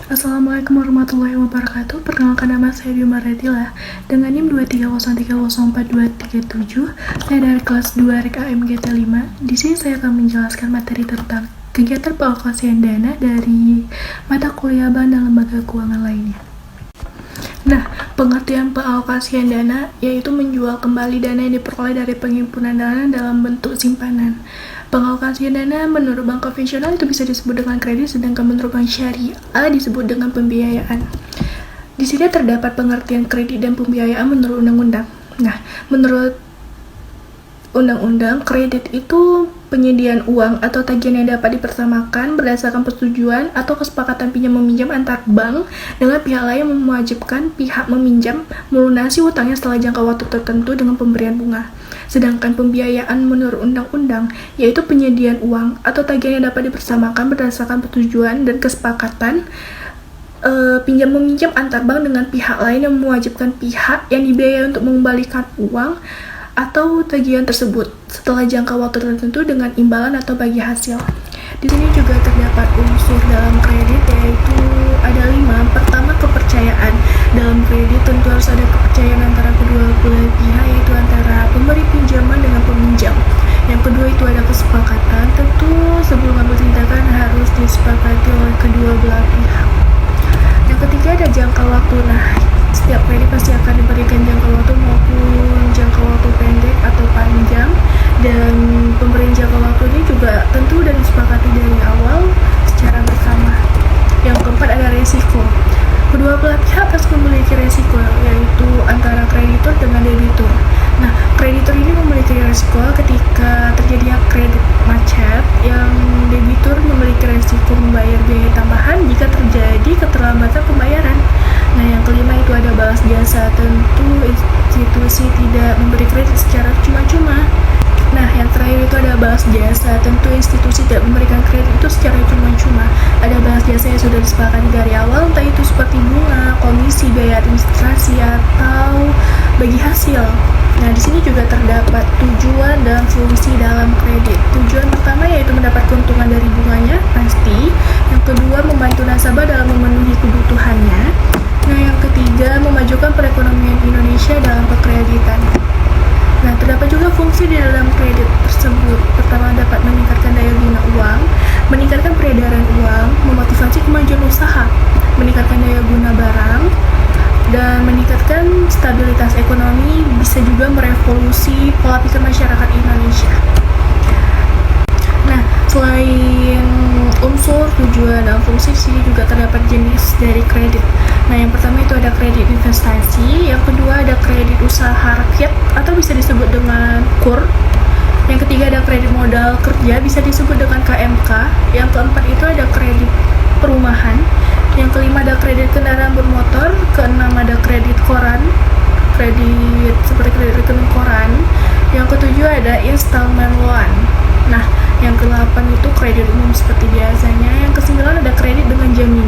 Assalamualaikum warahmatullahi wabarakatuh. Perkenalkan, nama saya Bima Retila dengan NIM 230304237. Saya dari kelas 2 REK AMGT 5. Di sini saya akan menjelaskan materi tentang kegiatan pengalokasian dana dari mata kuliah bank dan lembaga keuangan lainnya. Nah, pengertian pengalokasian dana yaitu menjual kembali dana yang diperoleh dari penghimpunan dana dalam bentuk simpanan. Pengalokasian dana menurut bank konvensional itu bisa disebut dengan kredit, sedangkan menurut bank syariah disebut dengan pembiayaan. Di sini terdapat pengertian kredit dan pembiayaan menurut undang-undang. Nah, menurut undang-undang, kredit itu penyediaan uang atau tagihan yang dapat dipersamakan berdasarkan persetujuan atau kesepakatan pinjam-meminjam antar bank dengan pihak lain yang mewajibkan pihak meminjam melunasi hutangnya setelah jangka waktu tertentu dengan pemberian bunga. Sedangkan pembiayaan menurut undang-undang yaitu penyediaan uang atau tagihan yang dapat dipersamakan berdasarkan persetujuan dan kesepakatan pinjam-meminjam antar bank dengan pihak lain yang mewajibkan pihak yang dibiayai untuk mengembalikan uang atau tagihan tersebut setelah jangka waktu tertentu dengan imbalan atau bagi hasil. Di sini juga terdapat unsur dalam kredit yaitu ada 5. Pertama, kepercayaan. Dalam kredit tentu harus ada kepercayaan antara kedua belah pihak, yaitu antara pemberi pinjaman dengan peminjam. Yang kedua itu ada kesepakatan. Tentu sebelum ambil tindakan harus disepakati oleh kedua belah pihak. Yang ketiga ada jangka waktu. Nah, setiap kredit pasti akan diberikan jangka waktu maupun jangka waktu pendek atau panjang, dan pemberian jangka waktu ini juga tentu sudah disepakati dari awal secara bersama. Yang keempat ada resiko. Kedua belah pihak pasti memiliki resiko, yaitu antara kreditur dengan debitur. Nah, kreditur ini memiliki resiko ketika terjadi kredit macet, yang debitur memiliki resiko membayar biaya tambahan jika terjadi keterlambatan pembayaran. Nah, yang kelima itu ada balas jasa. Tentu institusi tidak memberi kredit secara cuma-cuma. Nah, yang terakhir itu ada balas jasa. Tentu institusi tidak memberikan kredit itu secara cuma-cuma. Ada balas jasa yang sudah disepakati dari awal, entah itu seperti bunga, komisi, biaya administrasi, atau bagi hasil. Nah, di sini juga terdapat tujuan dan fungsi dalam kredit. Tujuan pertama yaitu mendapat keuntungan dari bunganya, pasti. Yang kedua, membantu nasabah dalam memenuhi kebutuhannya. Nah, yang ketiga, memajukan perekonomian Indonesia dalam perkreditan. Nah, terdapat juga fungsi di dalam kredit tersebut. Pertama, dapat meningkatkan daya guna uang, meningkatkan peredaran uang, memotivasi kemajuan usaha, meningkatkan daya guna barang, dan meningkatkan stabilitas ekonomi, bisa juga merevolusi pola pikir masyarakat Indonesia. Nah, selain unsur, tujuan, dan fungsi, sini juga terdapat jenis dari kredit. Nah, yang pertama itu ada kredit investasi, yang kedua ada kredit usaha rakyat atau bisa disebut dengan KUR, yang ketiga ada kredit modal kerja, bisa disebut dengan KMK, yang keempat itu ada kredit perumahan, yang kelima ada kredit kendaraan bermotor, keenam ada kredit koran, kredit seperti kredit rekening koran, yang ketujuh ada installment loan. Nah, yang ke-8 itu kredit umum seperti biasanya. Yang ke-9 ada kredit dengan jaminan